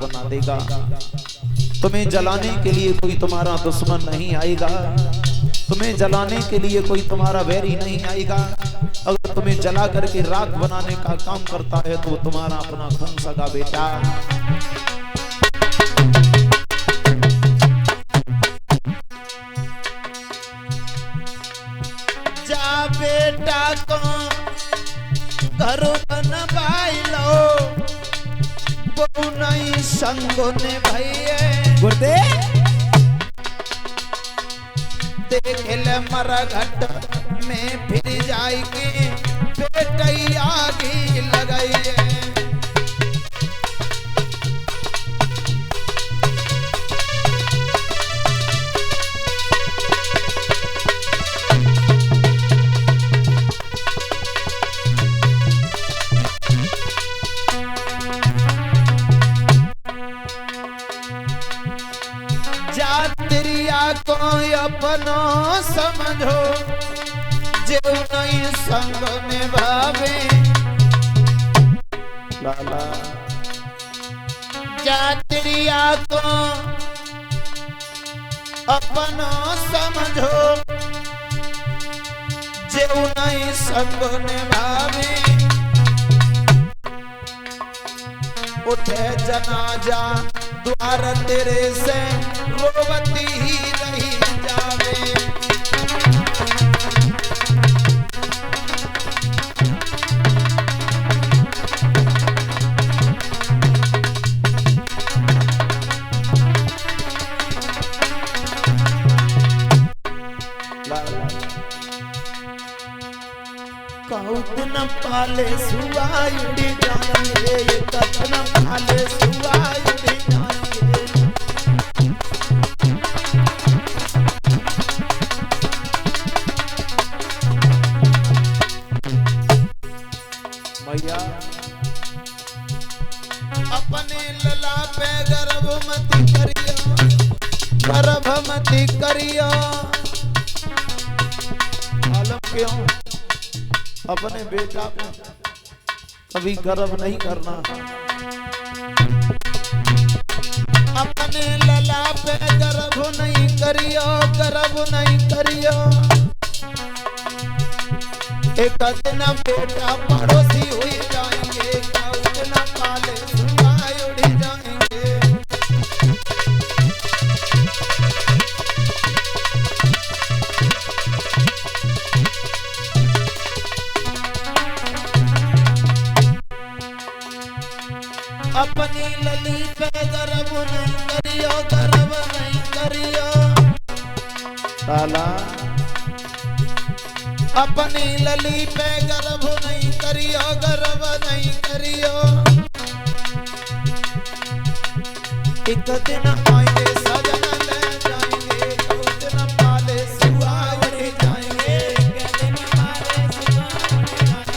बना देगा। तुम्हें जलाने के लिए कोई तुम्हारा दुश्मन नहीं आएगा, तुम्हें जलाने के लिए कोई तुम्हारा वैरी नहीं आएगा। अगर तुम्हें जला करके राख बनाने का काम करता है तो तुम्हारा अपना खून सगा बेटा। जा बेटा को घर बनवाई लो, वो नहीं संगो ने भैया गुर्दे देख ले मरघट में फिर जाएगी बेटई आगी लगाई। को अपनो समझो जो नहीं संग निभावे लाला। जात्रिया को अपनो समझो जो नहीं संग निभावे। उठे जनाजा द्वार तेरे से रोवती ही रही जावे। कौतन पाले सुवायुड़ी जाएंगे, कौतन पाले सुवायुड़ी जाएंगे। मैया अपने लला पे गर्भमती करियो, गर्भमती करियो। आलम क्यों अपने बेटा को कभी गर्व नहीं करना। अपने लला पे गर्व नहीं करियो, गर्व नहीं करियो। एक दिन बेटा पड़ोसी हुई जाएंगे, एक दिन पाले सुनाई उड़ी जाएंगे। अपनी लली पे गर्व नहीं करियो, गर्व नहीं करियो साला। अपनी लली पे गर्व नहीं करियो, गर्व नहीं करियो। एक दिन आएंगे सजन ले जाएंगे, एक दिन पाले सुहावने जाएंगे। एक दिन पाले सुहावने जाएंगे।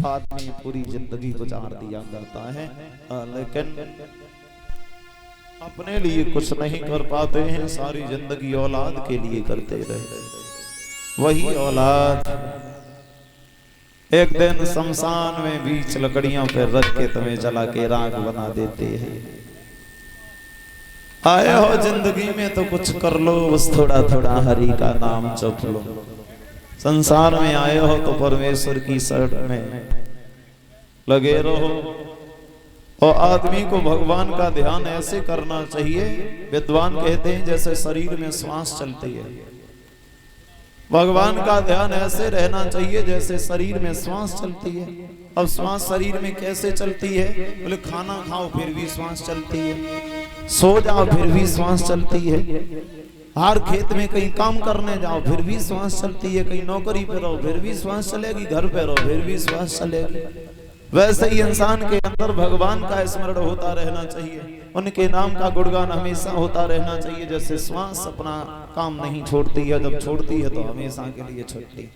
आदमी पूरी जिंदगी गुजार दिया करता है लेकिन अपने लिए कुछ नहीं कर पाते हैं। सारी जिंदगी औलाद के लिए करते रहे। वही औलाद एक दिन शमशान में बीच लकड़ियों पे रख के तुम्हें जला के राख बना देते हैं। आए हो जिंदगी में तो कुछ कर लो, बस थोड़ा थोड़ा हरि का नाम जप लो। संसार में आए हो तो परमेश्वर की शरण में लगे रहो। और आदमी को भगवान का ध्यान ऐसे करना चाहिए, विद्वान कहते हैं जैसे शरीर में श्वास चलती है, भगवान का ध्यान ऐसे रहना चाहिए जैसे शरीर में श्वास चलती है। अब श्वास शरीर में कैसे चलती है? बोले खाना खाओ फिर भी श्वास चलती है, सो जाओ फिर भी श्वास चलती है, हर खेत में कहीं काम करने जाओ फिर भी श्वास चलती है, कहीं नौकरी पे रहो फिर भी श्वास चलेगी, घर पे रहो फिर भी श्वास चलेगी। वैसे ही इंसान के अंदर भगवान का स्मरण होता रहना चाहिए, उनके नाम का गुणगान हमेशा होता रहना चाहिए। जैसे श्वास अपना काम नहीं छोड़ती है, जब छोड़ती है तो हमेशा के लिए छोड़ती है।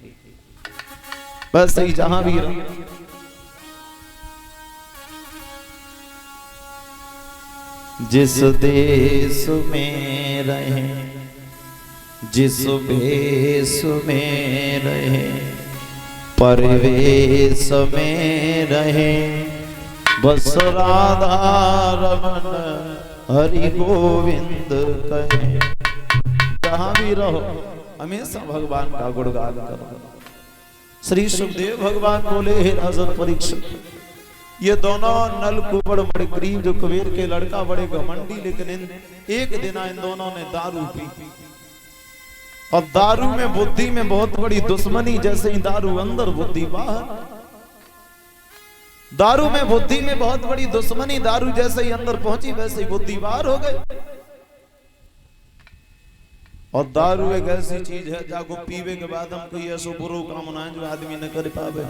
वैसे ही जहां भी जिस देश में रहे जिस भेष में रहे परिवेश में रहे, बस राधा रमन हरि गोविंद कहे। जहां भी रहो हमेशा भगवान का गुणगान करो। श्री सुखदेव भगवान बोले, हे राजन परीक्षित, ये दोनों नल कुबड़ बड़े गरीब जो कुबेर के लड़का बड़े घमंडी, लेकिन एक दिन इन दोनों ने दारू पी, और दारू में बुद्धि में बहुत बड़ी दुश्मनी। जैसे ही दारू अंदर बुद्धि बाहर, दारू में बुद्धि में बहुत बड़ी दुश्मनी। दारू जैसे ही अंदर पहुंची वैसे ही बुद्धि बाहर हो गई। और दारू एक ऐसी चीज है जाको पीवे के बाद हम कोई ऐसा बुरा काम ना जो आदमी न कर पावे।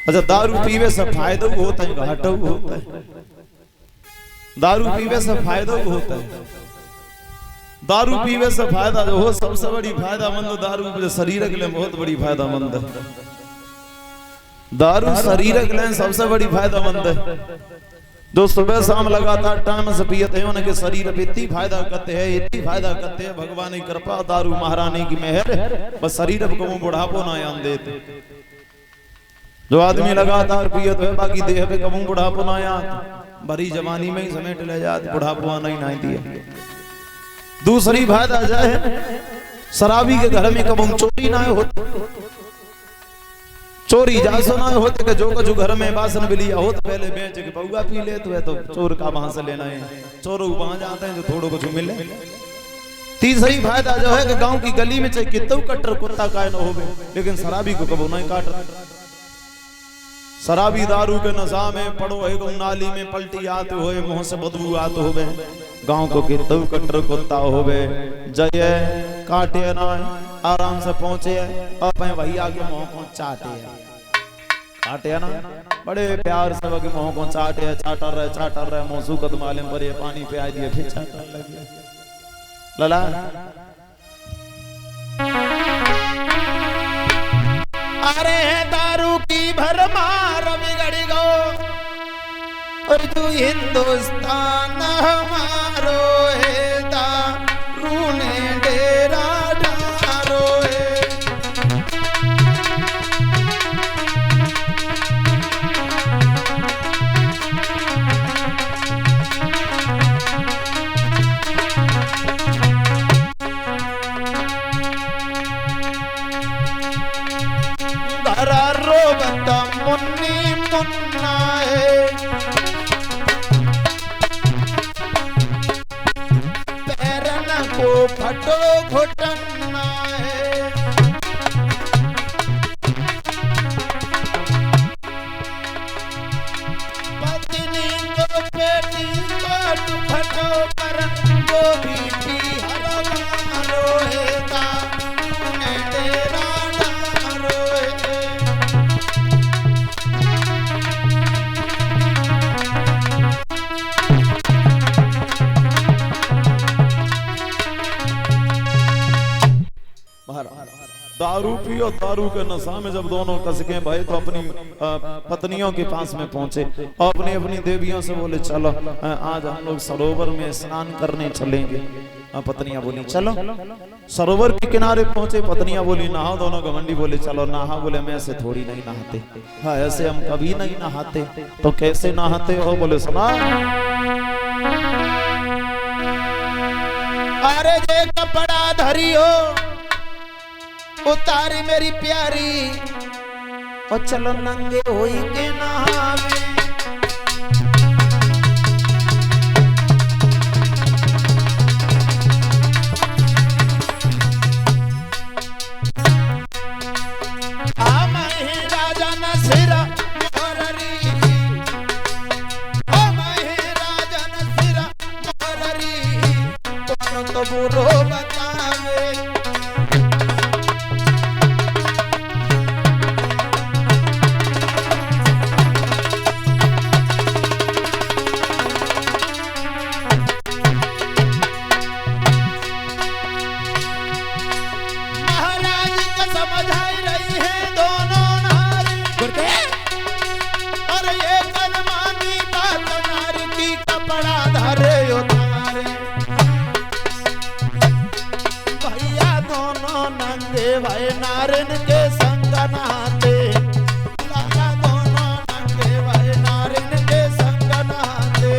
अच्छा, दारू पीवे से फायदा होता है, घाटा होता है। दारू पीवे से फायदा होता है। दारू पीवे से फायदा जो हो सबसे बड़ी फायदामंद दारू शरीर के लिए बहुत बड़ी फायदामंद है। दारू शरीर के लिए सबसे बड़ी फायदामंद है। जो सुबह शाम लगातार टाइम से पियते हैं उनके शरीर पे इतनी फायदा करते हैं, इतनी फायदा करते हैं। भगवान की कृपा, दारू महारानी की मेहर, बस शरीर को बुढ़ापो ना आन देते। जो आदमी लगातार पियत है बाकी देह पे कबू बुढ़ापो ना आन, भरी जवानी में ही समेट ले जाते, बुढ़ापो नहीं ना दिया। दूसरी फायदा जाए शराबी के घर में कबू चोरी ना होती। चोरी जासो ना होते कि जो घर में बासन बिलिया हो तो पहले बेच के बउआ पी ले, तो चोर का वहां से लेना है। चोर वहां जाते हैं जो थोड़ो कुछ मिले। तीसरी फायदा जो है कि गांव की गली में चाहे कितना कट्टर कुत्ता काय न होवे, लेकिन शराबी को कबो नहीं काट। शराबी दारू के नशा में पड़ो है, नाली में पलटी आते हुए मुंह से बदबू आते हुए, गांव को कितना कट्टर कुत्ता होवे जय काटे ना आराम से पहुंचे अपने भैया के मुंह को चाटे काटे ना, बड़े प्यार से वही मुंह को चाटे, चाटर रहे मुंह सुखत मालूम पर पानी पे आ दिए फिर चाटर लगे लला। अरे दारू की भरमार बिगड़ गो और तू हिंदुस्तान हमारो है, दारू ने डेरा डारो है। घरारो बता मुन्नी मुन्ना है, पैरन को फटो घुटना है। पत्नी को बेटी को फटो पर वो भी हरवारो है, दाने डेरा डारो है। दारू पियो, दारू के नशा में जब दोनों कसके भाई तो अपनी पत्नियों के पास में पहुंचे और अपनी अपनी देवियों से बोले चलो आज हम लोग सरोवर में स्नान करने चलेंगे। पत्नियां बोली चलो। सरोवर के किनारे पहुंचे, पत्नियां बोली नहाओ। दोनों घमंडी बोले चलो नहा। बोले मैं ऐसे थोड़ी नहीं नहाते। हाँ ऐसे हम कभी नहीं नहाते। तो कैसे नहाते हो? बोले सुना। अरे जे कपड़ा धरी हो उतारी मेरी प्यारी और चलो नंगे होई के नहावे। नंगे भाई नारिन के संग नहाते, लाला दोनों नंगे भाई नारिन के संग नहाते।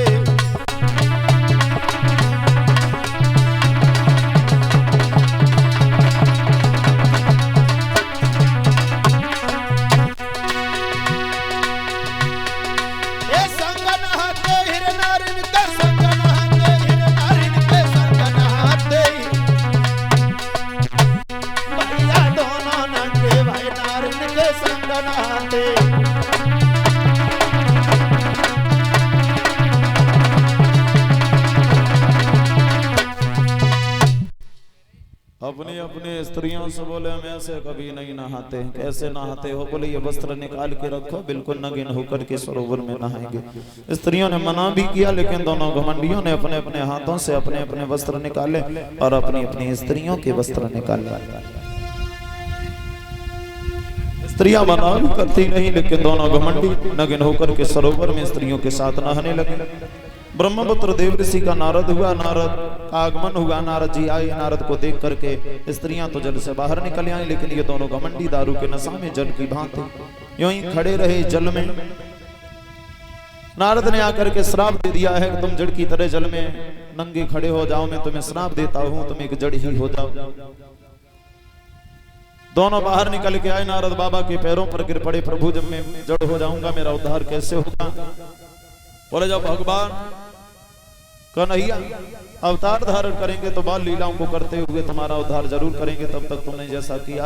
अपनी अपनी स्त्रियों से बोले हम ऐसे कभी नहीं नहाते। कैसे नहाते हो? बोले ये वस्त्र निकाल के रखो, बिल्कुल नग्न होकर के सरोवर में नहाएंगे। स्त्रियों ने मना भी किया, लेकिन दोनों घमंडियों ने अपने अपने हाथों से अपने अपने वस्त्र निकाले और अपनी अपनी स्त्रियों के वस्त्र निकाले। स्त्रियां मना भी करती नहीं, लेकिन दोनों घमंडी नग्न होकर के सरोवर में स्त्रियों के साथ नहाने लगे। ब्रह्मपुत्र देव ऋषि का नारद हुआ, नारद का आगमन हुआ, नारद जी आए। नारद को देख करके स्त्रियां तो जल से बाहर निकल आई, लेकिन ये दोनों घमंडी दारू के नशा में जल की भांति यूं ही खड़े रहे जल में। नारद ने आकर के श्राप दे दिया है कि तुम जड़ की तरह जल में नंगे खड़े हो जाओ, मैं तुम्हें श्राप देता हूं, तुम एक जड़ ही हो जाओ। दोनों बाहर निकल के आए, नारद बाबा के पैरों पर गिर पड़े, प्रभु जब मैं जड़ हो जाऊंगा मेरा उद्धार कैसे होगा? बोले जब भगवान कन्हैया अवतार धारण करेंगे तो बाल लीलाओं को करते हुए तुम्हारा उद्धार जरूर करेंगे, तब तक तुमने जैसा किया